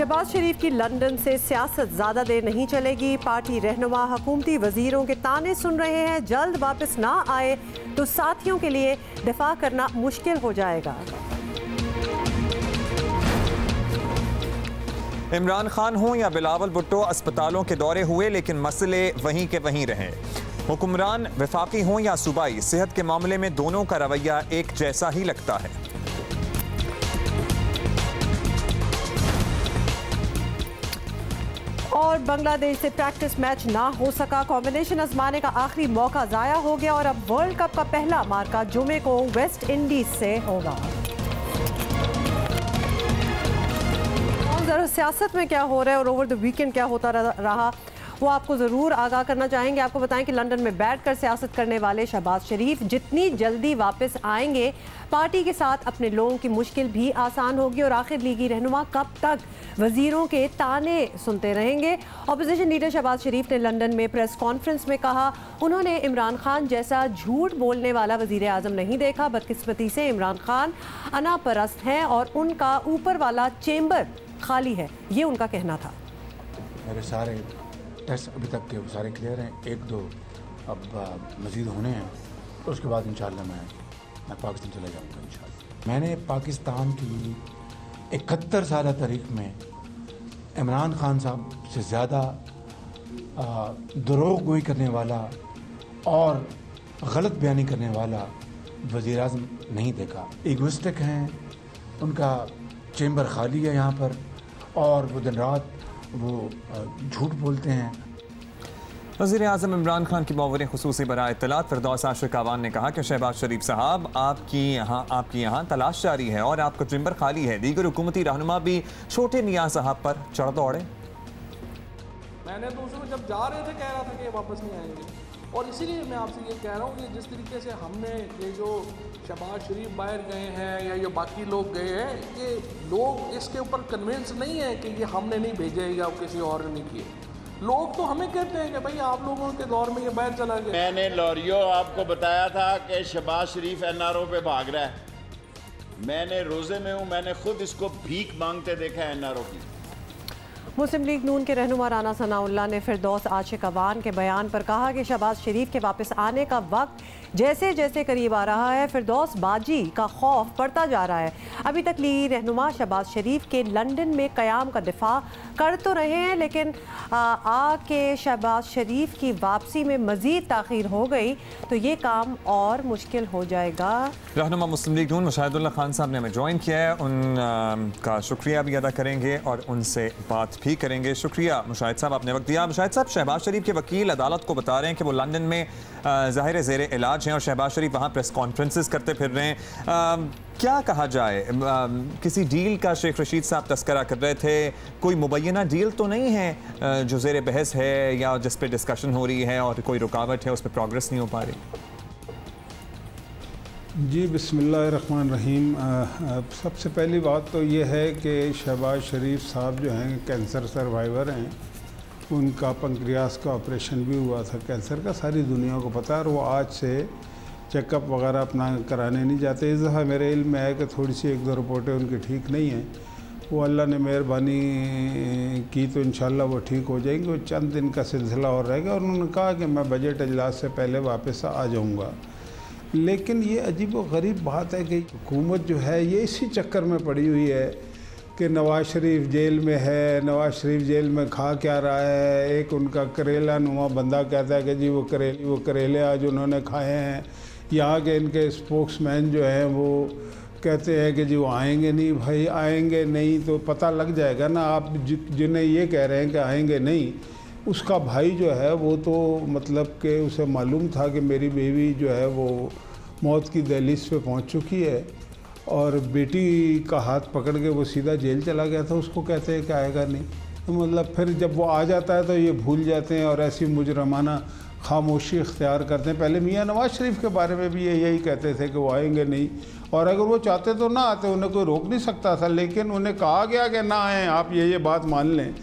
शहबाज शरीफ की लंदन से सियासत ज़्यादा देर नहीं चलेगी। पार्टी रहनुमा हुकूमती वजीरों के ताने सुन रहे हैं। जल्द वापस ना आए तो साथियों के लिए दिफा करना मुश्किल हो जाएगा। इमरान खान हों या बिलावल भुट्टो, अस्पतालों के दौरे हुए लेकिन मसले वहीं के वहीं रहे। हुक्मरान वफाकी हों या सूबाई, सेहत के मामले में दोनों का रवैया एक जैसा ही लगता है। और बांग्लादेश से प्रैक्टिस मैच ना हो सका। कॉम्बिनेशन आजमाने का आखिरी मौका जाया हो गया और अब वर्ल्ड कप का पहला मार्का जुमे को वेस्ट इंडीज से होगा। जरा सियासत में क्या हो रहा है और ओवर द वीकेंड क्या होता रहा वो आपको ज़रूर आगाह करना चाहेंगे। आपको बताएं कि लंदन में बैठकर सियासत करने वाले शहबाज शरीफ जितनी जल्दी वापस आएंगे, पार्टी के साथ अपने लोगों की मुश्किल भी आसान होगी। और आखिर लीगी रहनुमा कब तक वजीरों के ताने सुनते रहेंगे? अपोजिशन लीडर शहबाज शरीफ ने लंदन में प्रेस कॉन्फ्रेंस में कहा, उन्होंने इमरान खान जैसा झूठ बोलने वाला वजीर आज़म नहीं देखा। बदकिस्मती से इमरान खान अना परस्त हैं और उनका ऊपर वाला चेंबर खाली है, ये उनका कहना था। मेरे सारे टेस्ट अभी तक के सारे क्लियर हैं, एक दो अब मज़ीद होने हैं, तो उसके बाद इंशाल्लाह मैं पाकिस्तान चले जाऊँगा इंशाल्लाह। मैंने पाकिस्तान की 71 साल तारीख में इमरान खान साहब से ज़्यादा दरोग गोई करने वाला और गलत बयानी करने वाला वज़ीर आज़म नहीं देखा। इगोइस्टिक हैं, उनका चेंबर खाली है यहाँ पर और वो दिन रात वो झूठ बोलते हैं। वज़ीर आज़म इमरान खान की मावरे खुसूसी बराए इत्तलात फिरदौस आशिक अवान ने कहा कि शहबाज शरीफ साहब आपकी यहाँ तलाश जारी है और आपका चेंबर खाली है। दीगर हुकूमती रहनुमा भी छोटे मियाँ साहब पर चढ़ दौड़े। मैंने तो उसमें जब जा रहे थे कह रहा था कि वापस नहीं आएंगे, और इसीलिए मैं आपसे ये कह रहा हूँ कि जिस तरीके से हमने ये जो शहबाज शरीफ बाहर गए हैं या ये बाकी लोग गए हैं, ये लोग इसके ऊपर कन्विंस नहीं है कि ये हमने नहीं भेजे या किसी और ने नहीं किए। लोग तो हमें कहते हैं कि भाई आप लोगों के दौर में ये बाहर चला गया। मैंने लॉरियो आपको बताया था कि शहबाज शरीफ एनआरओ पे भाग रहा है। मैंने रोजे में हूँ, मैंने खुद इसको भीख मांगते देखा है एनआरओ की। मुस्लिम लीग नून के रहनुमा राना सनाउल्लाह ने फिरदौस आशिक अवान के बयान पर कहा कि शहबाज शरीफ के वापस आने का वक्त जैसे जैसे करीब आ रहा है, फिरदौस बाजी का खौफ बढ़ता जा रहा है। अभी तक लीगी रहनुमा शहबाज शरीफ के लंदन में क़याम का दिफा कर तो रहे हैं, लेकिन आके शहबाज शरीफ की वापसी में मज़ीद ताख़ीर हो गई तो ये काम और मुश्किल हो जाएगा। रहनुमा मुस्लिम लीग नून मुशाहिदुल्लाह खान साहब ने हमें ज्वाइन किया है, उनका शुक्रिया भी अदा करेंगे और उनसे बात भी करेंगे। शुक्रिया मुशाहिद साहब, आपने वक्त दिया। मुशाहिद साहब, शहबाज शरीफ के वकील अदालत को बता रहे हैं कि वो लंदन में ज़ाहिर ज़ेर इलाज हैं और शहबाज शरीफ वहाँ प्रेस कॉन्फ्रेंसेस करते फिर रहे हैं। क्या कहा जाए, किसी डील का शेख रशीद साहब तस्करा कर रहे थे, कोई मुबैना डील तो नहीं है जो ज़ेर बहस है या जिस पे डिस्कशन हो रही है और कोई रुकावट है, उस पर प्रोग्रेस नहीं हो पा रही? जी बिस्मिल्लाहिर्रहमानिर्रहीम। सबसे पहली बात तो ये है कि शहबाज शरीफ साहब जो हैं कैंसर सर्वाइवर हैं, उनका पंक्रियास का ऑपरेशन भी हुआ था कैंसर का, सारी दुनिया को पता है, और वो आज से चेकअप वगैरह अपना कराने नहीं जाते। इस दफ़ा मेरे इल्म में है कि थोड़ी सी एक दो रिपोर्टें उनकी ठीक नहीं हैं, वो अल्लाह ने मेहरबानी की तो इंशाल्लाह वो ठीक हो जाएंगे। वो चंद दिन का सिलसिला और रहेगा और उन्होंने कहा कि मैं बजट अजलास से पहले वापस आ जाऊँगा। लेकिन ये अजीब व गरीब बात है कि हुकूमत जो है ये इसी चक्कर में पड़ी हुई है कि नवाज़ शरीफ जेल में है, नवाज़ शरीफ जेल में खा क्या रहा है। एक उनका करेला नुमा बंदा कहता है कि जी वो करेले आज उन्होंने खाए हैं। यहाँ के इनके स्पोक्समैन जो हैं वो कहते हैं कि जी वो आएंगे नहीं। भाई आएंगे नहीं तो पता लग जाएगा ना। आप जिन्हें ये कह रहे हैं कि आएंगे नहीं, उसका भाई जो है वो तो मतलब कि उसे मालूम था कि मेरी बीवी जो है वो मौत की दहलीज पे पहुंच चुकी है और बेटी का हाथ पकड़ के वो सीधा जेल चला गया था। उसको कहते हैं कि आएगा नहीं, तो मतलब फिर जब वो आ जाता है तो ये भूल जाते हैं और ऐसी मुजरमाना खामोशी इख्तियार करते हैं। पहले मियाँ नवाज़ शरीफ के बारे में भी ये यही कहते थे कि वो आएंगे नहीं, और अगर वो चाहते तो ना आते, उन्हें कोई रोक नहीं सकता था, लेकिन उन्हें कहा गया कि ना आएँ, आप ये बात मान लें।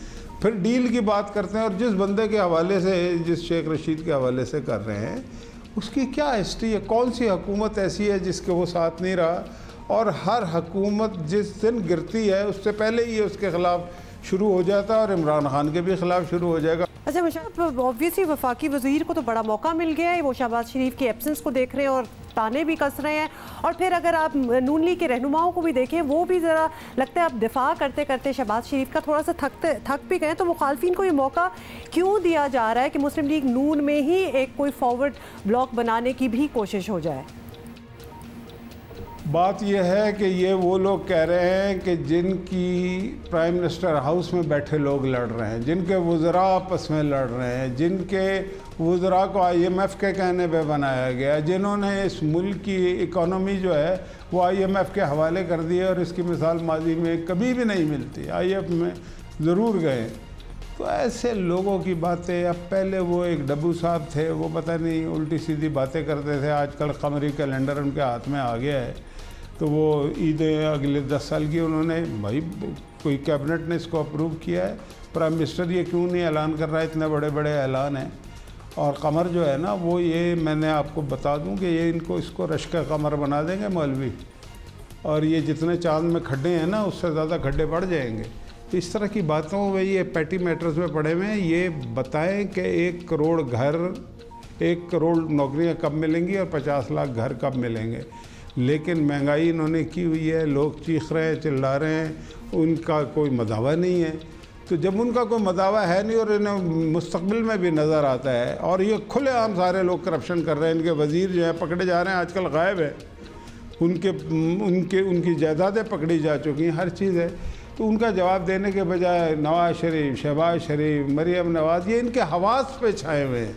फिर डील की बात करते हैं और जिस बंदे के हवाले से, जिस शेख रशीद के हवाले से कर रहे हैं, उसकी क्या हिस्ट्री है? कौन सी हुकूमत ऐसी है जिसके वो साथ नहीं रहा? और हर हुकूमत जिस दिन गिरती है उससे पहले ही उसके ख़िलाफ़ शुरू हो जाता है और इमरान खान के भी खिलाफ शुरू हो जाएगा। अच्छा मुशाहिद, ऑब्वियसली वफाकी वज़ीर को तो बड़ा मौका मिल गया है, वो शहबाज शरीफ की एब्सेंस को देख रहे हैं और ताने भी कस रहे हैं। और फिर अगर आप नून लीग के रहनुमाओं को भी देखें, वो भी ज़रा लगता है आप दिफा करते करते शहबाज शरीफ का थोड़ा सा थक भी गए। तो मुखालफिन को ये मौका क्यों दिया जा रहा है कि मुस्लिम लीग नून में ही एक कोई फॉरवर्ड ब्लॉक बनाने की भी कोशिश हो जाए? बात यह है कि ये वो लोग कह रहे हैं कि जिनकी प्राइम मिनिस्टर हाउस में बैठे लोग लड़ रहे हैं, जिनके वज़रा आपस में लड़ रहे हैं, जिनके वज़रा को IMF के कहने पे बनाया गया, जिन्होंने इस मुल्क की इकोनॉमी जो है वो IMF के हवाले कर दी है और इसकी मिसाल माजी में कभी भी नहीं मिलती। IMF में ज़रूर गए। तो ऐसे लोगों की बातें, अब पहले वो एक डब्बू साहब थे, वो पता नहीं उल्टी सीधी बातें करते थे, आजकल कमरी कैलेंडर उनके हाथ में आ गया है। तो वो ईद अगले 10 साल की उन्होंने, भाई कोई कैबिनेट ने इसको अप्रूव किया है, प्राइम मिनिस्टर ये क्यों नहीं ऐलान कर रहा है? इतने बड़े बड़े ऐलान हैं। और कमर जो है ना, वो ये मैंने आपको बता दूं कि ये इसको रश्क कमर बना देंगे मौलवी, और ये जितने चांद में खड्डे हैं ना, उससे ज़्यादा खड्डे बढ़ जाएंगे। इस तरह की बातों में ये पैटी मैटर्स में पड़े हुए हैं। ये बताएं कि 1 करोड़ घर, 1 करोड़ नौकरियां कब मिलेंगी और 50 लाख घर कब मिलेंगे। लेकिन महंगाई इन्होंने की हुई है, लोग चीख रहे हैं, चिल्ला रहे हैं, उनका कोई मदावा नहीं है। तो जब उनका कोई मदावा है नहीं और इन्हें मुस्तकबिल में भी नज़र आता है, और ये खुलेआम सारे लोग करप्शन कर रहे हैं, इनके वज़ीर जो है पकड़े जा रहे हैं, आजकल गायब है, उनकी जायदादें पकड़ी जा चुकी हैं, हर चीज़ है। तो उनका जवाब देने के बजाय नवाज़ शरीफ, शहबाज शरीफ, मरियम नवाज़, ये इनके हवास पे छाए हुए हैं।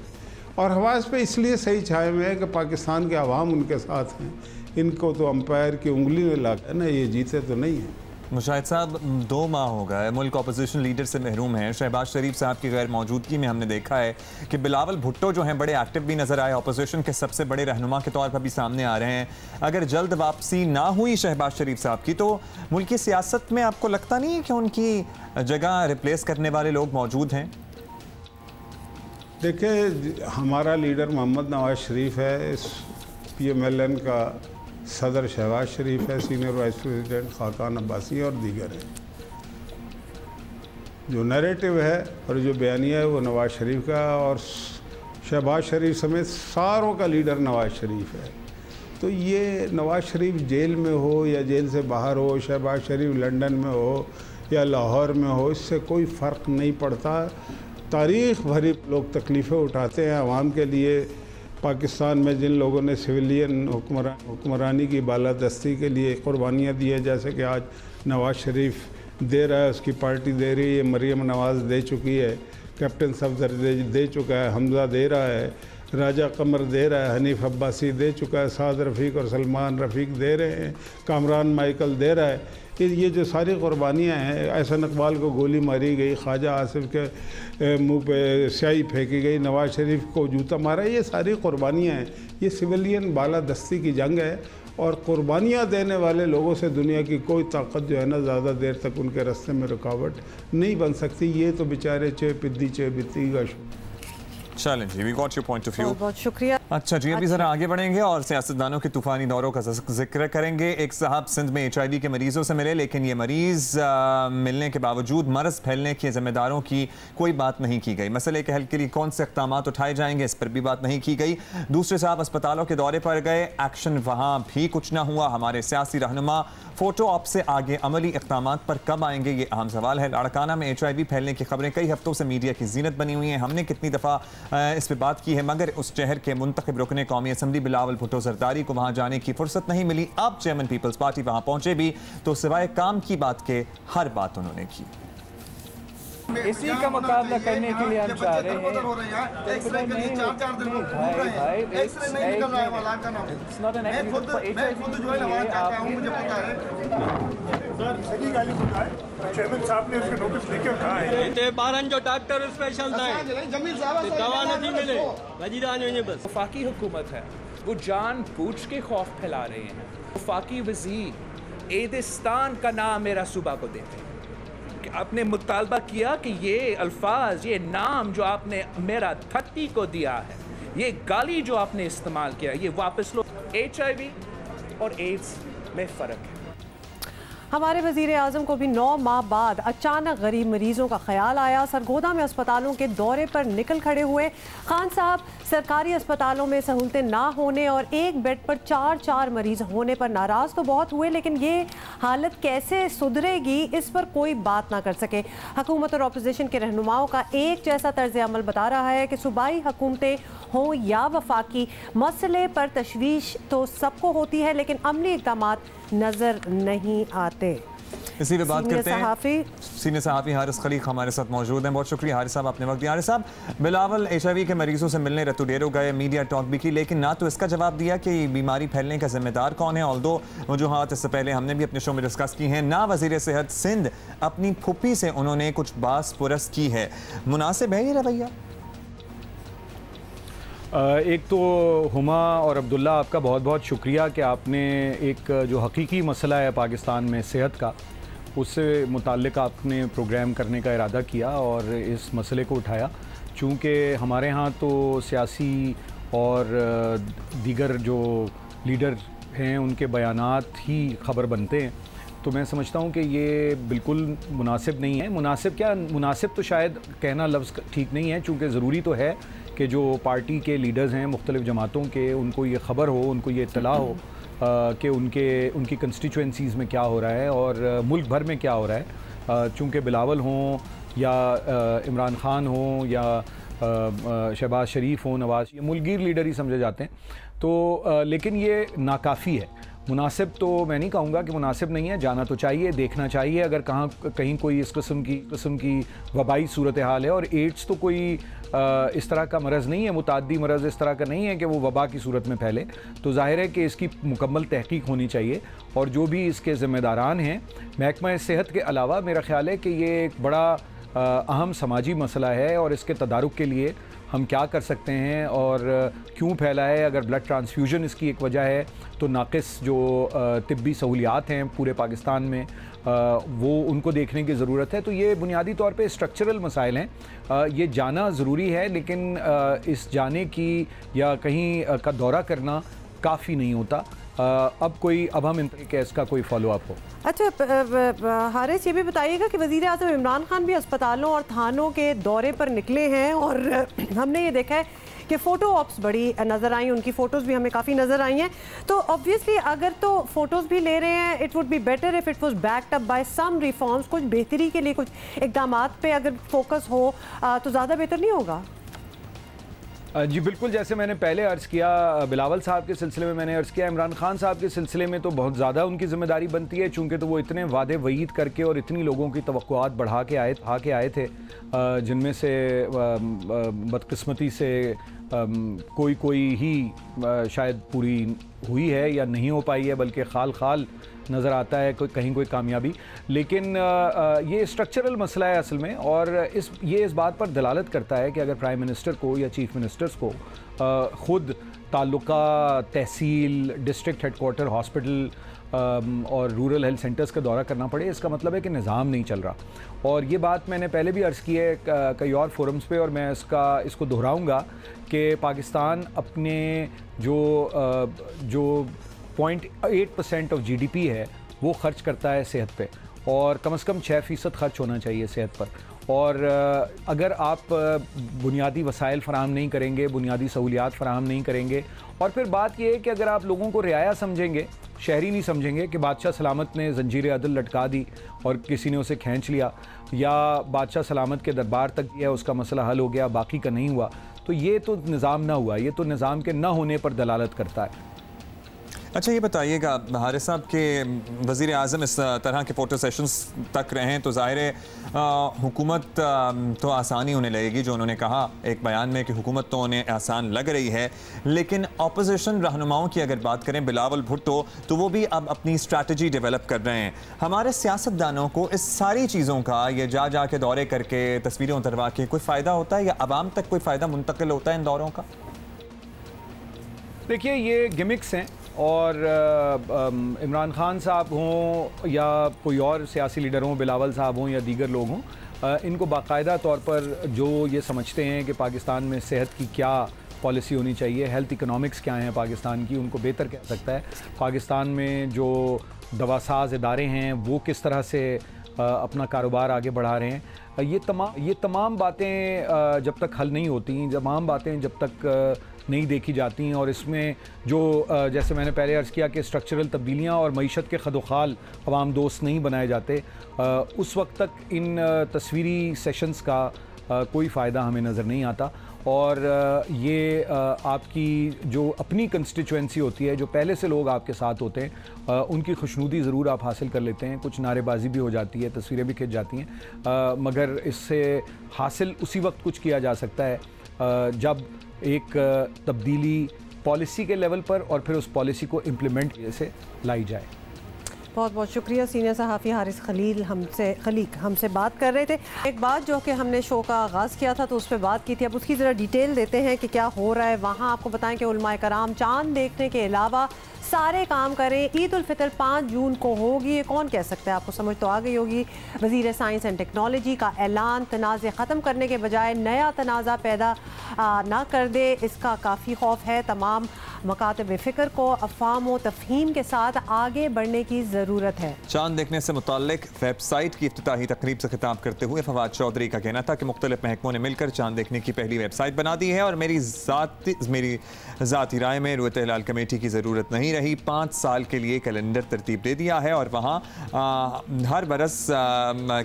और हवास पे इसलिए सही छाए हुए हैं कि पाकिस्तान के अवाम उनके साथ हैं। इनको तो अंपायर की उंगली में लगा ना, ये जीते तो नहीं है। मुशाहिद साहब, 2 माह हो गए मुल्क अपोजिशन लीडर से महरूम है। शहबाज शरीफ साहब की गैर मौजूदगी में हमने देखा है कि बिलावल भुट्टो जो हैं बड़े एक्टिव भी नज़र आए, अपोजिशन के सबसे बड़े रहनुमा के तौर पर भी सामने आ रहे हैं। अगर जल्द वापसी ना हुई शहबाज शरीफ साहब की, तो मुल्क की सियासत में आपको लगता नहीं है कि उनकी जगह रिप्लेस करने वाले लोग मौजूद हैं? देखिए, हमारा लीडर मोहम्मद नवाज शरीफ है, PMLN का सदर शहबाज शरीफ है, senior vice president Khaqan Abbasi और दीगर है। जो नैरेटिव है और जो बयानिया है वो नवाज शरीफ का, और शहबाज शरीफ समेत सारों का लीडर नवाज शरीफ है। तो ये नवाज शरीफ जेल में हो या जेल से बाहर हो, शहबाज शरीफ लंदन में हो या लाहौर में हो, इससे कोई फ़र्क नहीं पड़ता। तारीख़ भरी लोग तकलीफ़ें उठाते हैं आवाम के लिए। पाकिस्तान में जिन लोगों ने सिविलियन हुक्मरानी की बालादस्ती के लिए कुर्बानियाँ दी है, जैसे कि आज नवाज़ शरीफ दे रहा है, उसकी पार्टी दे रही है, मरियम नवाज़ दे चुकी है, कैप्टन सफदर दे चुका है, हमज़ा दे रहा है, राजा कमर दे रहा है, हनीफ अब्बासी दे चुका है, साद रफ़ीक और सलमान रफ़ीक दे रहे हैं, कामरान माइकल दे रहा है। ये जो सारी कुर्बानियाँ हैं, एहसन इकबाल को गोली मारी गई, ख्वाजा आसिफ के मुंह पे स्याही फेंकी गई, नवाज़ शरीफ को जूता मारा, ये सारी कुर्बानियाँ हैं। ये सिविलियन बालादस्ती की जंग है, और कुर्बानियाँ देने वाले लोगों से दुनिया की कोई ताकत जो है ना, ज़्यादा देर तक उनके रास्ते में रुकावट नहीं बन सकती। ये तो बेचारे चे पिद्दी चे बित्ती का चलें जी, we got your point of view. बहुत शुक्रिया। अच्छा जी, अभी ज़रा आगे बढ़ेंगे और सियासतदानों के तूफ़ानी दौरों का जिक्र करेंगे। एक साहब सिंध में HIV के मरीज़ों से मिले, लेकिन ये मरीज़ मिलने के बावजूद मर्ज़ फैलने के ज़िम्मेदारों की कोई बात नहीं की गई। मसले के हल के लिए कौन से इक़दामात उठाए जाएंगे, इस पर भी बात नहीं की गई। दूसरे साहब अस्पतालों के दौरे पर गए, एक्शन वहाँ भी कुछ ना हुआ। हमारे सियासी रहनुमा फ़ोटो ऑप से आगे अमली इक़दामात पर कब आएंगे, ये अहम सवाल है। लाड़काना में HIV फैलने की खबरें कई हफ्तों से मीडिया की जीनत बनी हुई हैं। हमने कितनी दफ़ा इस पर बात की है, मगर उस शहर के मुंतखब रुकने कौमी असम्बली बिलावल भुट्टो जरदारी को वहाँ जाने की फुर्सत नहीं मिली। अब चेयरमैन पीपल्स पार्टी वहाँ पहुँचे भी तो सिवाय काम की बात के हर बात उन्होंने की। इसी का मुकाबला करने के लिए हम चाह रहे हैं। जो डॉक्टर स्पेशल दवा नहीं मिले, वफाकी हुकूमत है वो जानबूझ के खौफ फैला रहे हैं। वफाकी वज़ीर एदिस्तान का नाम मेरा सूबा को देते हैं। आपने मुतालबा किया कि ये अल्फाज, ये नाम जो आपने मेरा धरती को दिया है, ये गाली जो आपने इस्तेमाल किया, ये वापस लो। HIV और एड्स में फ़र्क है। हमारे वज़ीर आज़म को भी 9 माह बाद अचानक गरीब मरीजों का ख्याल आया। सरगोदा में अस्पतालों के दौरे पर निकल खड़े हुए खान साहब। सरकारी अस्पतालों में सहूलतें ना होने और एक बेड पर 4 मरीज होने पर नाराज़ तो बहुत हुए, लेकिन ये हालत कैसे सुधरेगी इस पर कोई बात ना कर सके। हुकूमत और अपोजिशन के रहनुमाओं का एक जैसा तर्ज अमल बता रहा है कि सूबाई हुकूमतें हों या वफाकी, मसले पर तशवीश तो सबको होती है, लेकिन अमली इक़दाम नज़र नहीं आते। इसी पे बात करते हैं। सीनियर सहाफ़ी हारिस खलीक हमारे साथ मौजूद हैं। बहुत शुक्रिया हारिस साहब, आपने वक्त दिया। हारिस साहब, बिलावल HIV के मरीजों से मिलने रतुडेरो गए, मीडिया टॉक भी की, लेकिन ना तो इसका जवाब दिया कि बीमारी फैलने का जिम्मेदार कौन है, ऑल्दो वजूहात इससे पहले हमने भी अपने शो में डिस्कस की हैं, ना वज़ीर सेहत सिंध अपनी फुप्पी से उन्होंने कुछ बास पुरस की है। मुनासिब है ये रवैया? एक तो हुमा और अब्दुल्ला, आपका बहुत बहुत शुक्रिया कि आपने एक जो हकीकी मसला है पाकिस्तान में सेहत का, उससे मुताल्लिक आपने प्रोग्राम करने का इरादा किया और इस मसले को उठाया। चूँकि हमारे यहाँ तो सियासी और दीगर जो लीडर हैं उनके बयानात ही ख़बर बनते हैं, तो मैं समझता हूँ कि ये बिल्कुल मुनासिब नहीं है। मुनासिब क्या, मुनासिब तो शायद कहना लफ्ज़ ठीक नहीं है, चूँकि ज़रूरी तो है कि जो पार्टी के लीडर्स हैं मुख्तलिफ़ जमातों के, उनको ये ख़बर हो, उनको ये इत्तला हो कि उनकी कंस्टिट्यूंसीज़ में क्या हो रहा है और मुल्क भर में क्या हो रहा है। चूँकि बिलावल हों या इमरान ख़ान हों या शहबाज शरीफ हों, नवाज़, ये मुल्कगीर लीडर ही समझे जाते हैं। तो लेकिन ये नाकाफ़ी है। मुनासिब तो मैं नहीं कहूँगा कि मुनासिब नहीं है, जाना तो चाहिए, देखना चाहिए अगर कहीं कोई इस किस्म की वबाई सूरत हाल है। और एड्स तो कोई इस तरह का मरज़ नहीं है, मुताद्दी मरज़ इस तरह का नहीं है कि वो वबा की सूरत में फैले। तो ज़ाहिर है कि इसकी मुकम्मल तहकीक होनी चाहिए और जो भी इसके ज़िम्मेदारान हैं, महकमा सेहत के अलावा मेरा ख़्याल है कि ये एक बड़ा अहम समाजी मसला है और इसके तदारुक के लिए हम क्या कर सकते हैं और क्यों फैला है। अगर ब्लड ट्रांसफ्यूजन इसकी एक वजह है तो नाक़िस जो तिब्बी सहूलियात हैं पूरे पाकिस्तान में, वो उनको देखने की ज़रूरत है। तो ये बुनियादी तौर पे स्ट्रक्चरल मसाइल हैं, ये जाना ज़रूरी है, लेकिन इस जाने की या कहीं का दौरा करना काफ़ी नहीं होता। अब हम इन केस का कोई फॉलो अप हो। अच्छा हारिस, ये भी बताइएगा कि वज़ीर आज़म इमरान खान भी अस्पतालों और थानों के दौरे पर निकले हैं और हमने ये देखा है कि फ़ोटो ऑप्स बड़ी नज़र आई, उनकी फ़ोटोज़ भी हमें काफ़ी नज़र आई हैं। तो ऑब्वियसली अगर तो फ़ोटोज़ भी ले रहे हैं, it would be better if it was backed up by some reforms, कुछ बेहतरी के लिए कुछ इक़दामात पे अगर फोकस हो तो ज़्यादा बेहतर नहीं होगा? जी बिल्कुल, जैसे मैंने पहले अर्ज़ किया, बिलावल साहब के सिलसिले में मैंने अर्ज़ किया, इमरान खान साहब के सिलसिले में तो बहुत ज़्यादा उनकी ज़िम्मेदारी बनती है, चूँकि तो वो इतने वादे वईद करके और इतनी लोगों की तवक्कुआत बढ़ा के आए थे, जिनमें से बदकिस्मती से कोई ही शायद पूरी हुई है या नहीं हो पाई है, बल्कि खाल नज़र आता है कहीं कोई कामयाबी। लेकिन ये स्ट्रक्चरल मसला है असल में, और ये इस बात पर दलालत करता है कि अगर प्राइम मिनिस्टर को या चीफ मिनिस्टर्स को ख़ुद ताल्लुका तहसील, डिस्ट्रिक्ट हेडक्वार्टर, हॉस्पिटल और रूरल हेल्थ सेंटर्स का दौरा करना पड़े, इसका मतलब है कि निज़ाम नहीं चल रहा। और ये बात मैंने पहले भी अर्ज़ की है कई और फोरम्स पे, और मैं इसको दोहराऊँगा कि पाकिस्तान अपने जो 0.8% ऑफ GDP है वो ख़र्च करता है सेहत पे, और कम से कम 6% ख़र्च होना चाहिए सेहत पर। और अगर आप बुनियादी वसाइल फ़राहम नहीं करेंगे, बुनियादी सहूलियात फ़राहम नहीं करेंगे, और फिर बात यह है कि अगर आप लोगों को रियाया समझेंगे, शहरी नहीं समझेंगे कि बादशाह सलामत ने ज़ंजीर अदल लटका दी और किसी ने उसे खींच लिया, या बादशाह सलामत के दरबार तक दिया, उसका मसला हल हो गया, बाकी का नहीं हुआ, तो ये तो निज़ाम ना हुआ, ये तो निज़ाम के ना होने पर दलालत करता है। अच्छा ये बताइएगा हारिस साहब के वज़ीर आज़म इस तरह के फ़ोटो सेशंस तक रहें तो ज़ाहिर है हुकूमत तो आसानी होने लगेगी, जो उन्होंने कहा एक बयान में कि हुकूमत तो उन्हें आसान लग रही है, लेकिन अपोजिशन रहनुमाओं की अगर बात करें, बिलावल भुट्टो, तो वो भी अब अपनी स्ट्रैटेजी डेवलप कर रहे हैं। हमारे सियासतदानों को इस सारी चीज़ों का, ये जा के दौरे करके तस्वीरें उतरवा के कोई फ़ायदा होता है या आवाम तक कोई फ़ायदा मुंतकिल होता है इन दौरों का? देखिए ये गिमिक्स हैं, और इमरान खान साहब हों या कोई और सियासी लीडर हों, बिलावल साहब हों या दीगर लोग हों, इनको बाकायदा तौर पर जो ये समझते हैं कि पाकिस्तान में सेहत की क्या पॉलिसी होनी चाहिए, हेल्थ इकोनॉमिक्स क्या हैं पाकिस्तान की, उनको बेहतर कह सकता है। पाकिस्तान में जो दवासाज इदारे हैं वो किस तरह से अपना कारोबार आगे बढ़ा रहे हैं। ये तमाम बातें जब तक हल नहीं होती, तमाम बातें जब तक नहीं देखी जाती हैं, और इसमें जो जैसे मैंने पहले अर्ज़ किया कि स्ट्रक्चरल तब्दीलियाँ और मईशत के खदोखाल अवाम दोस्त नहीं बनाए जाते, उस वक्त तक इन तस्वीरी सेशंस का कोई फ़ायदा हमें नज़र नहीं आता। और ये आपकी जो अपनी कंस्टिट्यूएंसी होती है, जो पहले से लोग आपके साथ होते हैं, उनकी खुशनुदी ज़रूर आप हासिल कर लेते हैं। कुछ नारेबाजी भी हो जाती है, तस्वीरें भी खिंच जाती हैं, मगर इससे हासिल उसी वक्त कुछ किया जा सकता है जब एक तब्दीली पॉलिसी के लेवल पर और फिर उस पॉलिसी को इम्प्लीमेंट जैसे लाई जाए। बहुत बहुत शुक्रिया। सीनियर सहाफ़ी हारिस खलीक हमसे बात कर रहे थे। एक बात जो कि हमने शो का आगाज़ किया था तो उस पर बात की थी, अब उसकी ज़रा डिटेल देते हैं कि क्या हो रहा है वहाँ। आपको बताएं कि उलमाए कराम चांद देखने के अलावा सारे काम करें। ईद उल फितर 5 जून को होगी, ये कौन कह सकता है, आपको समझ तो आ गई होगी। वज़ीर साइंस एंड टेक्नोलॉजी का ऐलान तनाज़े ख़त्म करने के बजाय नया तनाज़ा पैदा ना कर दे, इसका काफ़ी खौफ है। तमाम मकातब फ़िक्र को अफ़हाम व तफ़हीम के साथ आगे बढ़ने की ज़रूरत है। चांद देखने से मुताल्लिक वेबसाइट की इफ्तिताही तकरीब से खिताब करते हुए फवाद चौधरी का कहना था कि मुख्तलिफ महकमों ने मिलकर चांद देखने की पहली वेबसाइट बना दी है और मेरी ज़ाती राय में रुयत हिलाल कमेटी की ज़रूरत नहीं रही। 5 साल के लिए कैलेंडर तरतीब दे दिया है और वहाँ हर बरस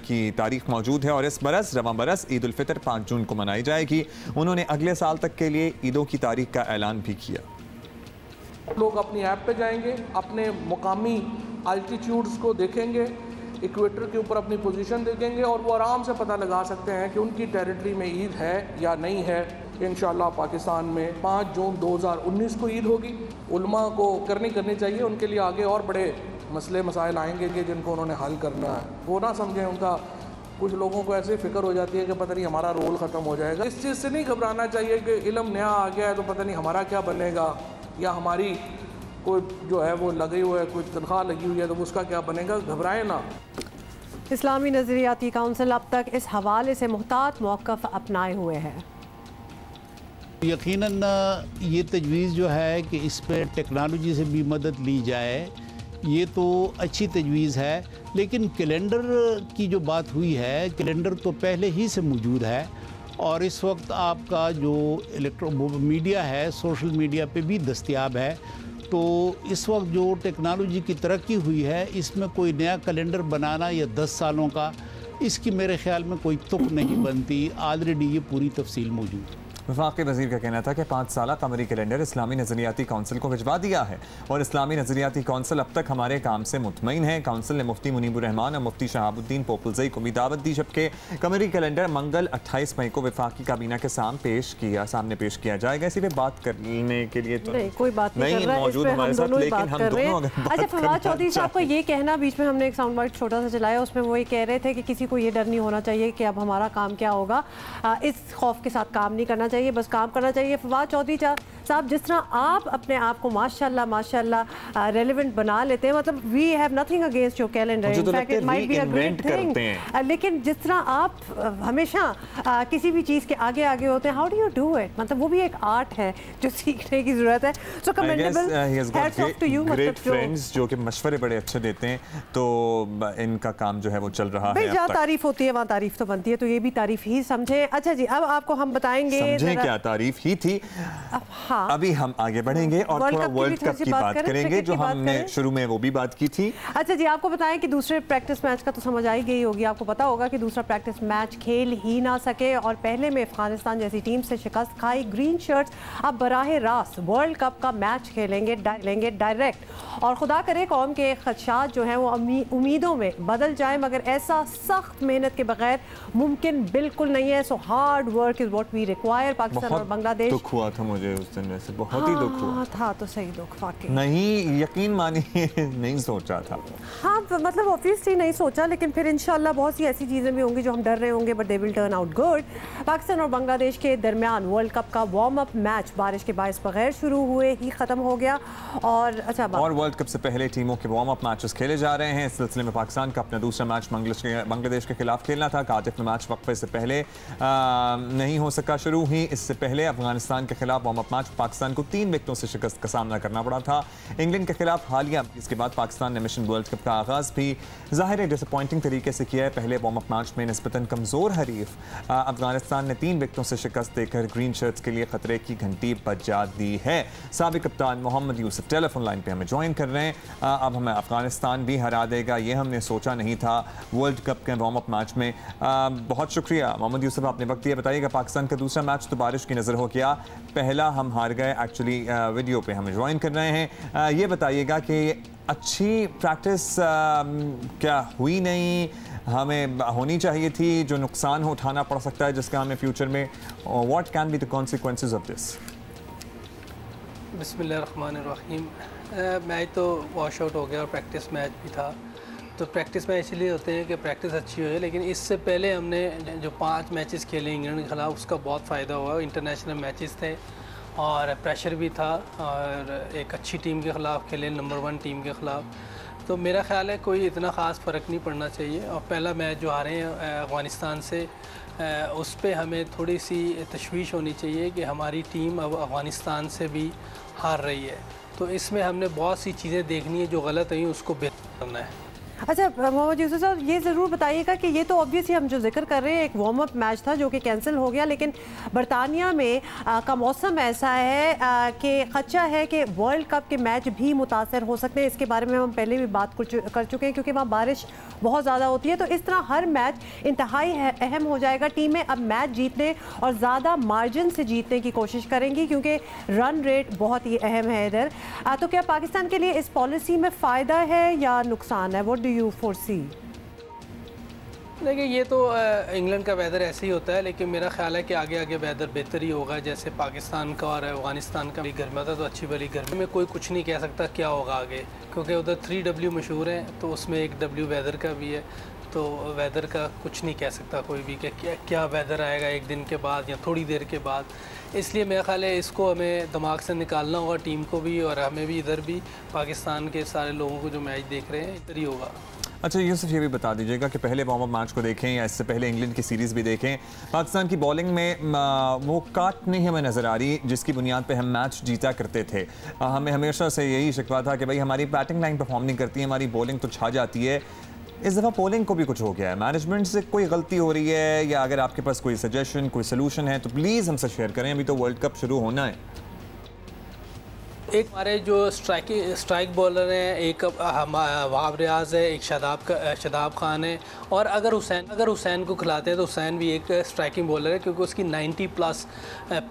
की तारीख मौजूद है और इस बरस रवां बरस ईद उल फितर 5 जून को मनाई जाएगी। उन्होंने अगले साल तक के लिए ईदों की तारीख का ऐलान भी किया। लोग अपनी ऐप पे जाएंगे, अपने मुकामी अल्टीट्यूड्स को देखेंगे, इक्वेटर के ऊपर अपनी पोजीशन देखेंगे और वो आराम से पता लगा सकते हैं कि उनकी टेरिटरी में ईद है या नहीं है। इंशाल्लाह पाकिस्तान में 5 जून 2019 को ईद होगी। उलमा को करनी चाहिए, उनके लिए आगे और बड़े मसले मसाइल आएंगे कि जिनको उन्होंने हल करना है। वो ना समझें, उनका कुछ लोगों को ऐसे फिक्र हो जाती है कि पता नहीं हमारा रोल ख़त्म हो जाएगा। इस चीज़ से नहीं घबराना चाहिए कि इल्म नया आ गया है तो पता नहीं हमारा क्या बनेगा, या हमारी कोई जो है वो लगी हुई है, कोई तनख्वाह लगी हुई है तो उसका क्या बनेगा। घबराएं ना। इस्लामी नज़रियाती काउंसिल अब तक इस हवाले से मुहतात मौक़िफ़ अपनाए हुए है। यकीनन ये तजवीज़ जो है कि इस पर टेक्नोलॉजी से भी मदद ली जाए, ये तो अच्छी तजवीज़ है, लेकिन कैलेंडर की जो बात हुई है, कैलेंडर तो पहले ही से मौजूद है और इस वक्त आपका जो मीडिया है, सोशल मीडिया पे भी दस्तयाब है। तो इस वक्त जो टेक्नोलॉजी की तरक्की हुई है, इसमें कोई नया कैलेंडर बनाना या 10 सालों का, इसकी मेरे ख्याल में कोई तुक नहीं बनती। ऑलरेडी ये पूरी तफसील मौजूद है। वफाकी वज़ीर का कहना था कि 5 साल कमरी कैलेंडर इस्लामी नज़रियाती काउंसिल को भिजवा दिया है और इस्लामी नज़रियाती काउंसिल अब तक हमारे काम से मुतमईन है। काउंसिल ने मुफ्ती मुनीबुर रहमान और मुफ्ती शहाबुद्दीन पोपलजई को भी दावत दी, जबकि कमरी कैलेंडर मंगल 28 मई को वफाकी काबीना के सामने पेश किया जाएगा। इसी पे बात करने के लिए तो नहीं, कोई बात नहीं मौजूद हमारे साथ, लेकिन हम दोनों अच्छा, फवाद चौधरी साहब को ये कहना, बीच में हमने एक साउंड बाइट छोटा सा चलाया, उसमें वो ये कह रहे थे कि किसी को ये डर नहीं होना चाहिए कि अब हमारा काम क्या होगा, इस खौफ के साथ काम नहीं करना चाहिए, बस काम करना चाहिए। फवाद चौधरी साहब, जिस तरह आप अपने आप को माशाल्लाह रेलेवेंट बना लेते हैं, मतलब we have nothing against your calendar, in fact it might be a great thing, लेकिन जिस तरह आप हमेशा किसी भी चीज़ के आगे होते हैं, how do you do it? मतलब वो भी एक आर्ट है जो सीखने की ज़रूरत है। So commendable, hats off to you. Great friends जो कि मशवरे बड़े अच्छे देते हैं, तो इनका काम जो है वो चल रहा है। जहाँ तारीफ होती है वहाँ तारीफ तो बनती है, तो ये भी तारीफ ही समझे। अच्छा जी, अब आपको हम बताएंगे, समझे क्या तारीफ ही थी। हाँ, अभी हम आगे बढ़ेंगे और थोड़ा वर्ल्ड कप की बात करेंगे, जो हमने शुरू में वो भी बात की थी। अच्छा जी, आपको बताएं कि दूसरे प्रैक्टिस मैच का तो समझ आई गई होगी, आपको पता होगा कि दूसरा प्रैक्टिस मैच खेल ही ना सके और पहले में अफगानिस्तान जैसी टीम से शिकस्त खाई ग्रीन शर्ट्स अब बराह रास्त वर्ल्ड कप का मैच खेलेंगे डायरेक्ट। और खुदा करे कौम के खदशात जो हैं वो उम्मीदों में बदल जाए, मगर ऐसा सख्त मेहनत के बगैर मुमकिन बिल्कुल नहीं है। So hard work is what we require. Pakistan और बांग्लादेश, दुख हुआ था मुझे उस दिन, वैसे बहुत ही दुख हुआ था, तो सही दुख वाकई नहीं, यकीन मानिए नहीं सोचा था। हाँ, मतलब ऑब्वियसली नहीं सोचा, लेकिन फिर इंशाल्लाह बहुत सी ऐसी चीज़ें भी होंगी जो हम डर रहे होंगे, but they will turn out good. Pakistan और बांग्लादेश के दरमियान वर्ल्ड कप का वार्म अप मैच बारिश के बायस बगैर शुरू हुए ही ख़त्म हो गया। और अच्छा, और वर्ल्ड कप से पहले टीमों के वार्म अप मैचेस खेले जा रहे हैं। इस सिलसिले में पाकिस्तान का अपना दूसरा मैच बांग्लादेश के खिलाफ खेलना था। कार्डिफ में मैच वक्फे से पहले नहीं हो सका शुरू ही। इससे पहले अफगानिस्तान के खिलाफ वार्म अप मैच पाकिस्तान को 3 विकेटों से शिकस्त का सामना करना पड़ा था। इंग्लैंड के खिलाफ हालिया इसके बाद पाकिस्तान ने मिशन वर्ल्ड कप का आगाज़ भी ज़ाहिर डिसअपॉइंटिंग तरीके से किया है। पहले वार्म अप मैच में निस्बतन कमज़ोर हरीफ अफगानिस्तान ने 3 विकेटों से शिकस्त देकर ग्रीन शर्ट्स के लिए खतरे की घंटी बजा दी है। साबिक कप्तान मोहम्मद यूसुफ टेलीफोन लाइन पे हमें ज्वाइन कर रहे हैं। अब हमें अफगानिस्तान भी हरा देगा, ये हमने सोचा नहीं था वर्ल्ड कप के वार्म अप मैच में। बहुत शुक्रिया मोहम्मद यूसुफ, आपने वक्त दिया। बताइएगा, पाकिस्तान का दूसरा मैच तो बारिश की नज़र हो गया, पहला हम हार गए। एक्चुअली वीडियो पे हमें ज्वाइन कर रहे हैं। ये बताइएगा कि अच्छी प्रैक्टिस क्या हुई नहीं, हमें होनी चाहिए थी, जो नुकसान हो उठाना पड़ सकता है जिसका हमें फ्यूचर में, what can be the consequences of this? बिस्मिल्लाहिर्रहमानिर्रहीम। मैच तो वॉश आउट हो गया और प्रैक्टिस मैच भी था। तो प्रैक्टिस मैच इसलिए होते हैं कि प्रैक्टिस अच्छी हो जाए, लेकिन इससे पहले हमने जो 5 मैचेस खेले इंग्लैंड के ख़िलाफ़ उसका बहुत फ़ायदा हुआ। इंटरनेशनल मैचेस थे और प्रेशर भी था और एक अच्छी टीम के ख़िलाफ़ खेले, नंबर 1 टीम के ख़िलाफ़। तो मेरा ख़्याल है कोई इतना ख़ास फ़र्क नहीं पड़ना चाहिए। और पहला मैच जो हारे हैं अफ़गानिस्तान से, उस पर हमें थोड़ी सी तशवीश होनी चाहिए कि हमारी टीम अब अफ़गानिस्तान से भी हार रही है। तो इसमें हमने बहुत सी चीज़ें देखनी है, जो गलत हुई उसको बेहतर करना है। अच्छा मोहम्मद यूसुफ साहब, ये ज़रूर बताइएगा कि ये तो ऑब्वियसली हम जो जिक्र कर रहे हैं एक वार्म अप मैच था जो कि कैंसिल हो गया, लेकिन बरतानिया में का मौसम ऐसा है कि खदशा है कि वर्ल्ड कप के मैच भी मुतासर हो सकते हैं। इसके बारे में हम पहले भी बात कर चुके हैं क्योंकि वहाँ बारिश बहुत ज़्यादा होती है। तो इस तरह हर मैच इंतहाई अहम हो जाएगा। टीमें अब मैच जीतने और ज़्यादा मार्जिन से जीतने की कोशिश करेंगी क्योंकि रन रेट बहुत ही अहम है इधर। तो क्या पाकिस्तान के लिए इस पॉलिसी में फ़ायदा है या नुकसान है? What do you foresee? देखिए, ये तो इंग्लैंड का वेदर ऐसे ही होता है, लेकिन मेरा ख्याल है कि आगे आगे वेदर बेहतर ही होगा। जैसे पाकिस्तान का और अफ़गानिस्तान का भी गर्मी होता है, तो अच्छी वाली गर्मी में कोई कुछ नहीं कह सकता क्या होगा आगे, क्योंकि उधर 3W मशहूर है, तो उसमें एक W वेदर का भी है। तो वेदर का कुछ नहीं कह सकता कोई भी कि क्या वेदर आएगा एक दिन के बाद या थोड़ी देर के बाद। इसलिए मेरा ख्याल है इसको हमें दिमाग से निकालना होगा, टीम को भी और हमें भी, इधर भी पाकिस्तान के सारे लोगों को जो मैच देख रहे हैं इधर ही होगा। अच्छा यूसुफ, ये भी बता दीजिएगा कि पहले वार्म अप मैच को देखें या इससे पहले इंग्लैंड की सीरीज़ भी देखें, पाकिस्तान की बॉलिंग में वो काट नहीं हमें नज़र आ रही जिसकी बुनियाद पे हम मैच जीता करते थे। हमें हमेशा से यही शिकवा था कि भाई हमारी बैटिंग लाइन परफॉर्म नहीं करती है, हमारी बॉलिंग तो छा जाती है। इस दफ़ा बॉलिंग को भी कुछ हो गया है, मैनेजमेंट से कोई गलती हो रही है, या अगर आपके पास कोई सजेशन, कोई सोल्यूशन है तो प्लीज़ हमसे शेयर करें। अभी तो वर्ल्ड कप शुरू होना है। एक हमारे जो स्ट्राइक बॉलर हैं, एक वहाब रियाज है, एक शादाब खान है, और अगर हुसैन को खिलाते हैं तो हुसैन भी एक स्ट्राइकिंग बॉलर है क्योंकि उसकी 90+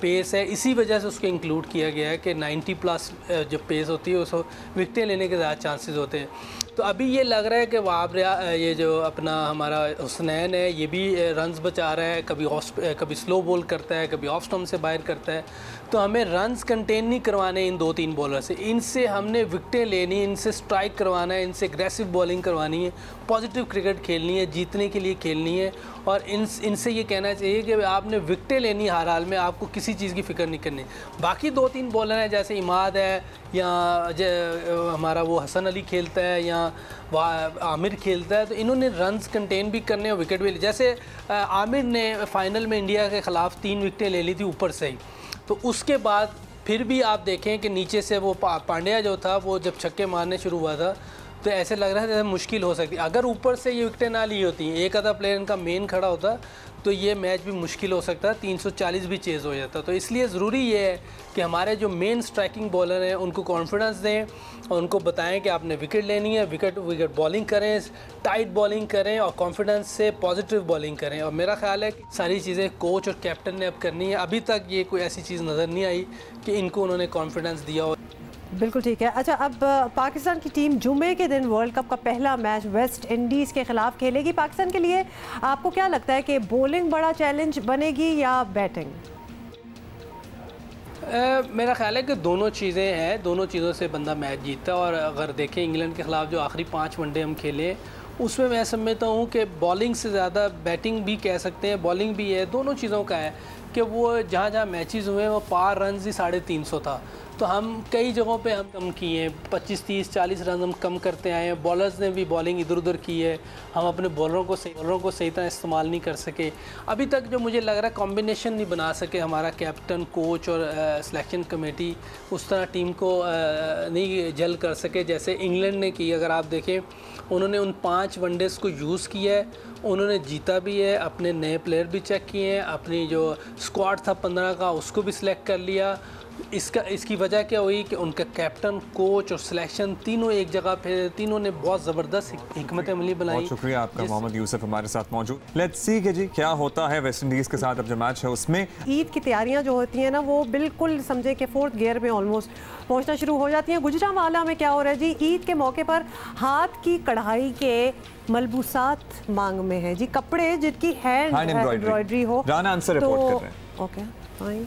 पेस है। इसी वजह से उसको इंक्लूड किया गया है कि 90+ जो पेस होती है उसको विकटें लेने के ज़्यादा चांसेस होते हैं। तो अभी ये लग रहा है कि वहाब ये जो अपना हमारा हुसैन है ये भी रन्स बचा रहा है, कभी स्लो बॉल करता है, कभी ऑफ स्टम्प से बाहर करता है। तो हमें रन्स कंटेन नहीं करवाने इन 2-3 बॉलर से, इनसे हमने विकटें लेनी, इनसे स्ट्राइक करवाना है, इनसे एग्रेसिव बॉलिंग करवानी है, पॉजिटिव क्रिकेट खेलनी है, जीतने के लिए खेलनी है। और इनसे ये कहना चाहिए कि आपने विकटें लेनी, हर हाल में आपको किसी चीज़ की फ़िक्र नहीं करनी। बाकी 2-3 बॉलर हैं जैसे इमाद है या हमारा वो हसन अली खेलता है या आमिर खेलता है, तो इन्होंने रन्स कंटेन भी करने और विकेट भी ले। जैसे आमिर ने फाइनल में इंडिया के ख़िलाफ़ 3 विकटें ले ली थी ऊपर से ही, तो उसके बाद फिर भी आप देखें कि नीचे से वो पांड्या जो था वो जब छक्के मारने शुरू हुआ था तो ऐसे लग रहा था जैसे मुश्किल हो सकती। अगर ऊपर से ये विकटें ना ली होती, एक आधा प्लेयर इनका मेन खड़ा होता तो ये मैच भी मुश्किल हो सकता है, 340 भी चेज़ हो जाता। तो इसलिए ज़रूरी ये है कि हमारे जो मेन स्ट्राइकिंग बॉलर हैं उनको कॉन्फिडेंस दें और उनको बताएं कि आपने विकेट लेनी है, विकेट बॉलिंग करें, टाइट बॉलिंग करें और कॉन्फिडेंस से पॉजिटिव बॉलिंग करें। और मेरा ख्याल है कि सारी चीज़ें कोच और कैप्टन ने अब करनी है। अभी तक ये कोई ऐसी चीज़ नज़र नहीं आई कि इनको उन्होंने कॉन्फिडेंस दिया हो। बिल्कुल ठीक है। अच्छा, अब पाकिस्तान की टीम जुमे के दिन वर्ल्ड कप का पहला मैच वेस्ट इंडीज़ के ख़िलाफ़ खेलेगी। पाकिस्तान के लिए आपको क्या लगता है कि बॉलिंग बड़ा चैलेंज बनेगी या बैटिंग? मेरा ख्याल है कि दोनों चीज़ें हैं, दोनों चीज़ों से बंदा मैच जीतता है। और अगर देखें इंग्लैंड के ख़िलाफ़ जो आखिरी 5 वनडे हम खेले उसमें मैं समझता हूँ कि बॉलिंग से ज़्यादा बैटिंग भी कह सकते हैं, बॉलिंग भी है, दोनों चीज़ों का है। कि वो जहाँ जहाँ मैचेस हुए वो पार रन ही 350 था। तो हम कई जगहों पे हम कम किए हैं, 25, 30, 40 रन हम कम करते आए हैं। बॉलर्स ने भी बॉलिंग इधर उधर की है, हम अपने बॉलरों को सही तरह इस्तेमाल नहीं कर सके। अभी तक जो मुझे लग रहा है कॉम्बिनेशन नहीं बना सके हमारा कैप्टन, कोच और सिलेक्शन कमेटी, उस तरह टीम को नहीं जल कर सके जैसे इंग्लैंड ने की। अगर आप देखें उन्होंने उन 5 वनडेज़ को यूज़ किया है, उन्होंने जीता भी है, अपने नए प्लेयर भी चेक किए हैं, अपनी जो स्क्वाड था 15 का उसको भी सिलेक्ट कर लिया। इसकी वजह क्या हुई कि उनका कैप्टन, कोच और सिलेक्शन तीनों एक जगह पे, तीनों ने बहुत ज़बरदस्त हिकमत अमली बनाई। बहुत शुक्रिया आपका मोहम्मद यूसुफ हमारे साथ मौजूद। लेट्स सी कि जी क्या होता है वेस्ट इंडीज़ के साथ अब जो मैच है उसमें। ईद की तैयारियां जो होती हैं ना वो बिल्कुल समझे कि 4th गियर में ऑलमोस्ट पहुंचना शुरू हो जाती हैं। गुजरांवाला में क्या हो रहा है जी, ईद के मौके पर हाथ की कढ़ाई के मलबूसात मांग में है जी, कपड़े जिनकी हैंड एम्ब्रॉयडरी हो। राना आंसर रिपोर्ट कर रहे हैं। Okay fine.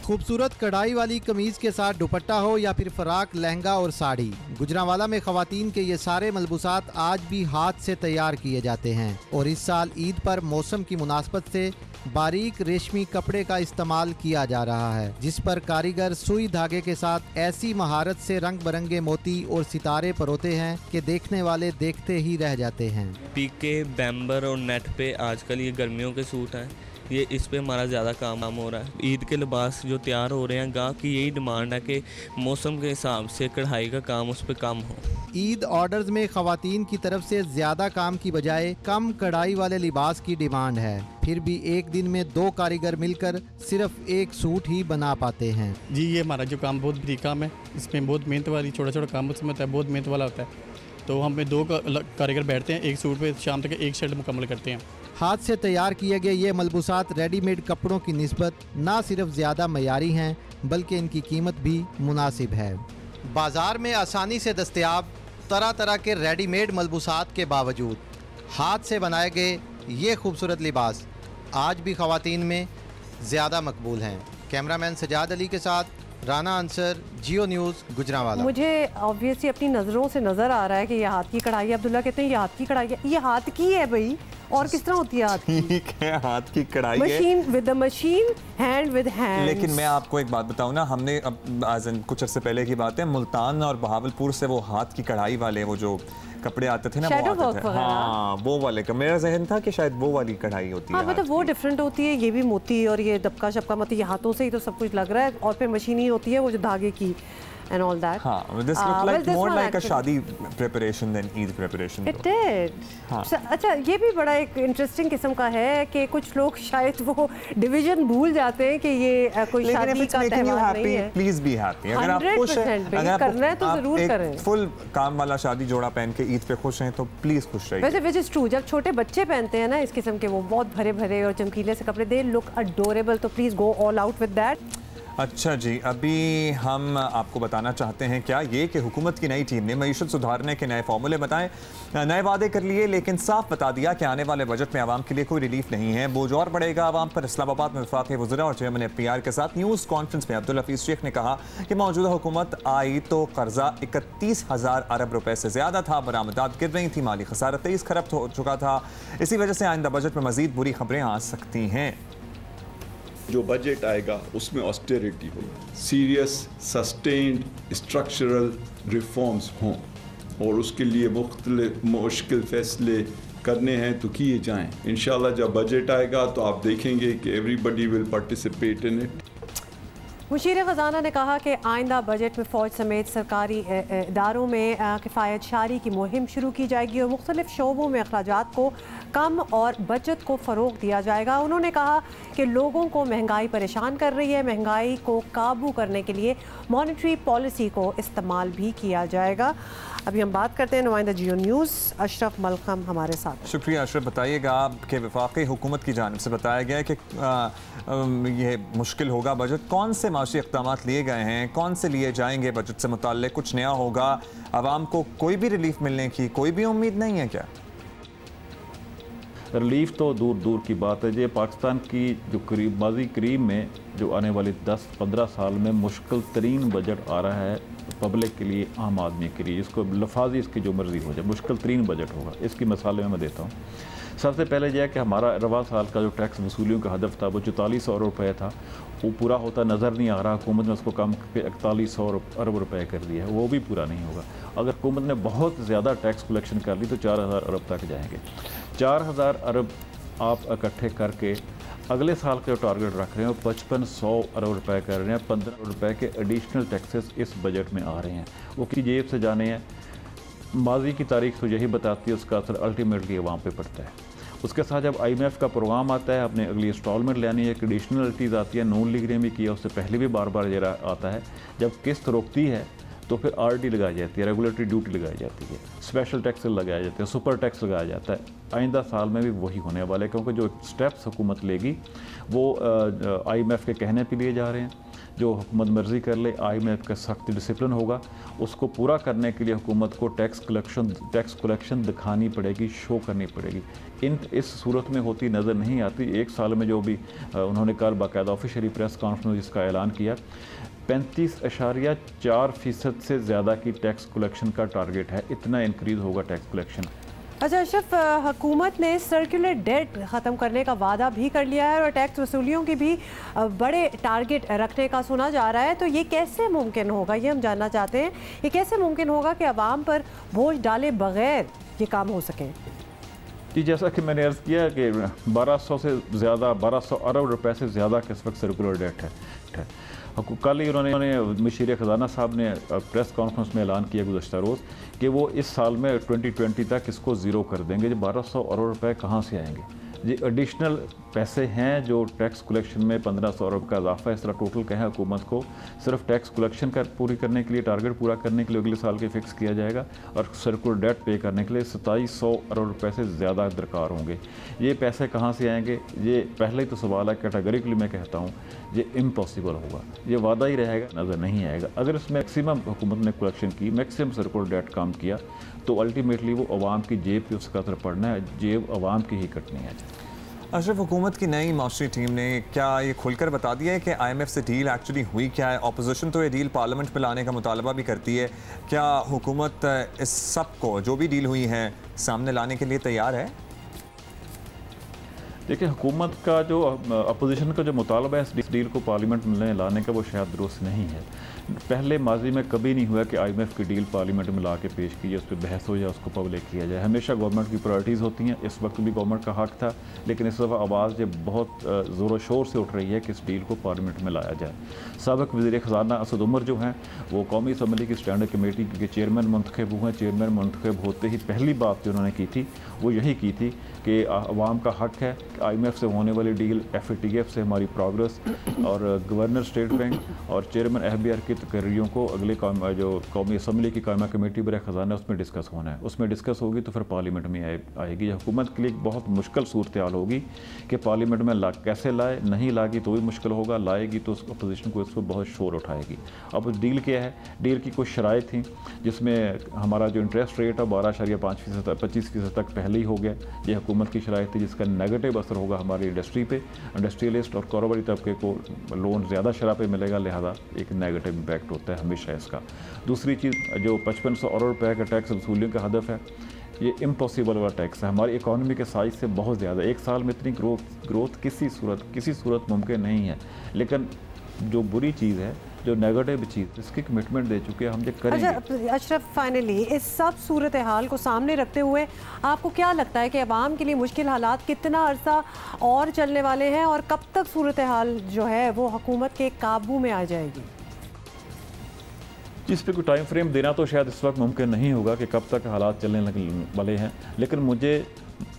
खूबसूरत कढ़ाई वाली कमीज़ के साथ दुपट्टा हो या फिर फ़राक, लहंगा और साड़ी, गुजरांवाला में ख़वातीन के ये सारे मलबूसात आज भी हाथ से तैयार किए जाते हैं। और इस साल ईद पर मौसम की मुनासबत से बारीक रेशमी कपड़े का इस्तेमाल किया जा रहा है, जिस पर कारीगर सुई धागे के साथ ऐसी महारत से रंग बिरंगे मोती और सितारे परोते हैं कि देखने वाले देखते ही रह जाते हैं। पीके, बैम्बर और नेट पे आजकल ये गर्मियों के सूट हैं, ये इस पे हमारा ज़्यादा काम हो रहा है। ईद के लिबास जो तैयार हो रहे हैं, गाहक की यही डिमांड है कि मौसम के हिसाब से कढ़ाई का काम उस पर कम हो। ईद ऑर्डर्स में ख़वातीन की तरफ से ज़्यादा काम की बजाय कम कढ़ाई वाले लिबास की डिमांड है। फिर भी एक दिन में 2 कारीगर मिलकर सिर्फ एक सूट ही बना पाते हैं। जी ये हमारा जो काम बहुत बड़ी काम है, इसमें बहुत मेहनत वाली छोटा काम उसमें होता है, बहुत मेहनत वाला होता है। तो हम पे 2 कारीगर बैठते हैं एक सूट पे, शाम तक एक शर्ट मुकम्मल करते हैं। हाथ से तैयार किए गए ये मलबूसात रेडीमेड कपड़ों की निस्बत ना सिर्फ ज़्यादा मयारी हैं बल्कि इनकी कीमत भी मुनासिब है। बाज़ार में आसानी से दस्तयाब तरह तरह के रेडीमेड मलबूसात के बावजूद हाथ से बनाए गए ये खूबसूरत लिबास आज भी ख़वातीन में ज़्यादा मकबूल हैं। कैमरामैन सजाद अली के साथ राना अंसर, जियो न्यूज़, गुजरांवाला। मुझे ऑब्वियसली अपनी नज़रों से नज़र आ रहा है कि ये हाथ की कढ़ाई है। अब्दुल्ला कहते हैं ये हाथ की कढ़ाई है, ये हाथ की है भाई, और किस तरह होती है हाथ की? ठीक है, हाथ की कढ़ाई है, machine with the machine, hand with hand. लेकिन मैं आपको एक बात बताऊं ना, हमने अब कुछ अर्से पहले की बात है, मुल्तान और बहावलपुर से वो हाथ की कढ़ाई वाले वो जो कपड़े आते थे ना, वो आते थे, हाँ वो वाले का मेरा जहन था कि शायद वो वाली कढ़ाई होती है। हाँ मतलब वो डिफरेंट होती है, ये भी मोती और ये दबका शबका, मतलब ये हाथों से ही तो सब कुछ लग रहा है, और फिर मशीनी होती है वो जो धागे की and all that. हाँ, this looked like more like a शादी preparation than Eid preparation. It did. हाँ. अच्छा, ये भी बड़ा एक इंटरेस्टिंग किस्म का है कि कुछ लोग शायद वो डिवीजन भूल जाते हैं कि ये कोई शादी का त्योहार नहीं है। Please be happy. अगर आप खुश हैं, अगर करना है तो जरूर करें। फुल काम वाला शादी जोड़ा पहन के ईद पे खुश हैं तो प्लीज खुश रहिए। वैसे which is true, जब छोटे बच्चे पहनते हैं ना इस किस्म के वो बहुत भरे भरे और चमकीले से कपड़े, they look adorable, तो please go all out with that. अच्छा जी, अभी हम आपको बताना चाहते हैं क्या ये कि हुकूमत की नई टीम ने मईशत सुधारने के नए फार्मूले बताए, नए वादे कर लिए, लेकिन साफ बता दिया कि आने वाले बजट में आवाम के लिए कोई रिलीफ नहीं है। बोझ और बढ़ेगा आवाम पर। इस्लामाबाद में वफाकी वज़रा और चेयरमैन FPR के साथ न्यूज़ कॉन्फ्रेंस में अब्दुल हफीज़ शेख ने कहा कि मौजूदा हुकूमत आई तो कर्जा 31,000 अरब रुपए से ज़्यादा था, बरामदात गिर रही थी, माली खसारा 23 खरब हो चुका था। इसी वजह से आइंदा बजट में मज़ीद बुरी खबरें आ सकती हैं। जो बजट आएगा उसमें ऑस्टेरिटी हो, सीरियस सस्टेन्ड स्ट्रक्चरल रिफॉर्म्स हों और उसके लिए मुश्किल फैसले करने हैं तो किए जाएं। इंशाल्लाह जब बजट आएगा तो आप देखेंगे कि everybody will participate in it. Mushir Khazana ने कहा कि आइंदा बजट में फ़ौज समेत सरकारी इदारों में किफ़ायत शारी की मुहिम शुरू की जाएगी और मुख्तलिफ शोबों में अखराजात को कम और बचत को फ़रोग़ दिया जाएगा। उन्होंने कहा कि लोगों को महंगाई परेशान कर रही है, महंगाई को काबू करने के लिए मॉनेटरी पॉलिसी को इस्तेमाल भी किया जाएगा। अभी हम बात करते हैं नुमाइंदा जियो न्यूज़ अशरफ मलखम हमारे साथ। शुक्रिया अशरफ। बताइएगा कि वफाकी हुकूमत की जानिब से बताया गया है कि ये मुश्किल होगा बजट, कौन से माशी इक़दाम लिए गए हैं, कौन से लिए जाएंगे, बजट से मुताल्लिक़ कुछ नया होगा, आवाम को कोई भी रिलीफ मिलने की कोई भी उम्मीद नहीं है क्या? रिलीफ तो दूर दूर की बात है। ये पाकिस्तान की जो माजी करीब में जो आने वाले 10-15 साल में मुश्किल तरीन बजट आ रहा है पब्लिक के लिए, आम आदमी के लिए, इसको लफाजी इसकी जो मर्जी हो जाए, मुश्किल तरीन बजट होगा। इसकी मिसालें मैं देता हूँ। सबसे पहले यह है कि हमारा रवा साल का जो टैक्स वसूलियों का हदफ था वो 4400 अरब रुपये था, वो पूरा होता नज़र नहीं आ रहा। हुकूमत ने उसको कम करके 4100 अरब रुपये कर दिया है, वो भी पूरा नहीं होगा। अगर हुकूमत ने बहुत ज़्यादा टैक्स कलेक्शन कर ली तो 4000 अरब तक जाएंगे। 4000 अरब आप इकट्ठे करके अगले साल का जो टारगेट रख रहे हैं वो 5500 अरब रुपये कर रहे हैं। 15 अरब रुपये के एडिशनल टैक्सेस इस बजट में आ रहे हैं, वो किसी जेब से जाने हैं। माजी की तारीख तो यही बताती है, उसका असर अल्टीमेटली अवाम पे पड़ता है। उसके साथ जब IMF का प्रोग्राम आता है, अपने अगली इंस्टॉलमेंट लेनी है, एडिशनलिटीज़ आती है, नून लीग ने भी किया, उससे पहले भी बार बार ये आता है। जब किस्त रोकती है तो फिर RD लगाई जाती है, रेगुलेटरी ड्यूटी लगाई जाती है, स्पेशल टैक्स लगाए जाते हैं, सुपर टैक्स लगाया जाता है। आइंदा साल में भी वही होने वाला है, क्योंकि जो स्टेप्स हुकूमत लेगी वो IMF के कहने पे लिए जा रहे हैं। जो हुकूमत मर्जी कर ले, IMF का सख्त डिसिप्लिन होगा, उसको पूरा करने के लिए हुकूमत को टैक्स कलेक्शन दिखानी पड़ेगी, शो करनी पड़ेगी। इस सूरत में होती नज़र नहीं आती। एक साल में जो भी उन्होंने कल बाकायदा ऑफिशियली प्रेस कॉन्फ्रेंस जिसका ऐलान किया, 35.4% से ज़्यादा की टैक्स कलेक्शन का टारगेट है। इतना इंक्रीज़ होगा टैक्स कलेक्शन। अच्छा अशरफ, हुकूमत ने सर्कुलर डेट ख़त्म करने का वादा भी कर लिया है और टैक्स वसूलियों की भी बड़े टारगेट रखने का सुना जा रहा है, तो ये कैसे मुमकिन होगा, ये हम जानना चाहते हैं। ये कैसे मुमकिन होगा कि आवाम पर बोझ डाले बगैर ये काम हो सके? जी, जैसा कि मैंने अर्ज़ किया कि 1200 अरब रुपए से ज़्यादा के इस वक्त सर्कुलर डेट है। कल ही उन्होंने मशीर ख़जाना साहब ने प्रेस कॉन्फ्रेंस में ऐलान किया गुज़श्ता रोज़ कि वो इस साल में 2020 तक इसको ज़ीरो कर देंगे। जो 1200 अरब रुपए कहाँ से आएंगे? ये एडिशनल पैसे हैं जो टैक्स कलेक्शन में 1500 अरब का इजाफा है। इस तरह टोटल कहें हुकूमत को सिर्फ टैक्स कलेक्शन पूरी करने के लिए, टारगेट पूरा करने के लिए अगले साल के फिक्स किया जाएगा, और सर्कुलर डेट पे करने के लिए 2700 अरब रुपए से ज़्यादा दरकार होंगे। ये पैसे कहाँ से आएंगे? ये पहले ही तो सवाल है, कैटेगरिकली मैं कहता हूँ ये इम्पॉसिबल होगा, ये वादा ही रहेगा, नज़र नहीं आएगा। अगर इसमें मैक्सिमम हुकूमत ने कलेक्शन की, मैक्सिमम सर्कुलर डेट काम किया, तो अल्टीमेटली वो अवाम की जेब पे उसका असर पड़ना है, जेब अवाम की ही कटनी है। अशरफ, हुकूमत की नई माशरी टीम ने क्या ये खुलकर बता दिया है कि IMF से डील एक्चुअली हुई क्या है? अपोजिशन तो ये डील पार्लियामेंट में लाने का मुतालबा भी करती है। क्या हुकूमत इस सब को, जो भी डील हुई है, सामने लाने के लिए तैयार है? देखिए, हुकूमत का जो अपोजिशन का जो मुतालबा है इस डील को पार्लियामेंट में लाने का, वो शायद दुरुस्त नहीं है। पहले माजी में कभी नहीं हुआ कि IMF की डील पार्लियामेंट में ला के पेश की जाए, उस पर बहस हो जाए, उसको पब्लिक किया जाए। हमेशा गवर्नमेंट की प्रायोरिटीज़ होती हैं। इस वक्त भी गवर्नमेंट का हक था, लेकिन इस दफ़ा आवाज़ ये बहुत ज़ोर शोर से उठ रही है कि इस डील को पार्लियामेंट में लाया जाए। साबिक़ वज़ीर ख़जाना असद उमर जो हैं, वो कौमी असम्बली की स्टैंडिंग कमेटी के चेयरमैन मुंतखब हुए हैं। चेयरमैन मुंतखब होते ही पहली बात जो उन्होंने की थी वो यही की थी कि आवाम का हक है कि IMF से होने वाली डील, FATF से हमारी प्रोग्रेस, और गवर्नर स्टेट बैंक और चेयरमैन FBR की तकरीरों को अगले जो कौमी असम्बली की कायमा कमेटी बर ख़जाना उसमें डिस्कस होना है। उसमें डिस्कस होगी तो फिर पार्लियामेंट में आएगी। हुकूमत के लिए बहुत मुश्किल सूरत हाल होगी कि पार्लियामेंट में कैसे लाए। नहीं लाएगी तो भी मुश्किल होगा, लाएगी तो अपोजिशन को इस पर बहुत शोर उठाएगी। अब डील क्या है? डील की कुछ शराइत थी जिसमें हमारा जो इंटरेस्ट रेट है 12.5% 25% तक पहले ही हो गया। ये हुकूमत की शराइत थी जिसका नेगेटिव असर होगा हमारी इंडस्ट्री पे। इंडस्ट्रियलिस्ट और कारोबारी तबके को लोन ज़्यादा शरह पे मिलेगा, लिहाजा एक नेगेटिव इम्पैक्ट होता है हमेशा इसका। दूसरी चीज़, जो 5500 अरब रुपये का टैक्स वसूलियों का हदफ है, ये इम्पॉसिबल वाला टैक्स है। हमारी इकॉनमी के साइज से बहुत ज़्यादा, एक साल में इतनी ग्रोथ किसी सूरत मुमकिन नहीं है। लेकिन जो बुरी चीज़ है, जो नेगेटिव चीज़, इसकी कमिटमेंट दे चुके हैं, हम ये करेंगे। अच्छा अशरफ, फाइनली इस सब सूरत हाल को सामने रखते हुए आपको क्या लगता है कि अवाम के लिए मुश्किल हालात कितना अरसा और चलने वाले हैं, और कब तक सूरत हाल जो है वो हुकूमत के काबू में आ जाएगी? इस पर कोई टाइम फ्रेम देना तो शायद इस वक्त मुमकिन नहीं होगा कि कब तक हालात चलने वाले हैं, लेकिन मुझे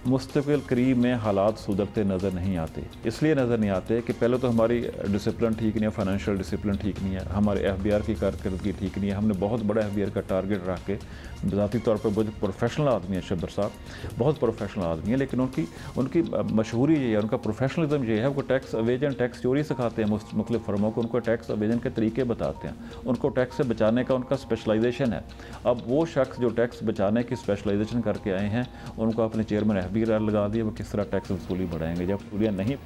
मुस्तकिल करीब में हालात सुधरते नज़र नहीं आते। इसलिए नज़र नहीं आते कि पहले तो हमारी डिसिप्लिन ठीक नहीं है, फाइनेंशियल डिसिप्लिन ठीक नहीं है, हमारे FBR की कारकर्दगी ठीक नहीं है। हमने बहुत बड़ा FBR का टारगेट रख के, ज़ाती तौर पर बहुत प्रोफेशनल आदमी है शब्बर साहब, बहुत प्रोफेशनल आदमी है, लेकिन उनकी मशहूरी ये है, उनका प्रोफेशनलिज्म ये है, वो टैक्स अवेजन, टैक्स चोरी सिखाते हैं मुख्तलिफ फर्मों को, उनको टैक्स अवेजन के तरीके बताते हैं, उनको टैक्स से बचाने का उनका स्पेशलाइजेशन है। अब वो शख्स जो टैक्स बचाने की स्पेशलाइजेशन करके आए हैं, उनको अपने चेयरमैन FBR लगा दिए, वो किस तरह टैक्स वसूली बढ़ाएंगे जब पूरी नहीं।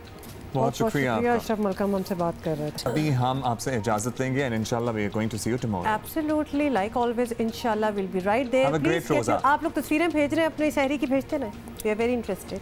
बहुत शुक्रिया अशरफ मलकम हमसे बात कर रहे थे। अभी हम आपसे इजाजत लेंगे एंड इंशाल्लाह we are going to see you tomorrow. Absolutely, like always, इंशाल्लाह will be right there. Have a great रोज़ा। आप लोग तस्वीरें भेज रहे हैं अपनी सहरी की, भेजते ना, वी आर वेरी इंटरेस्टेड।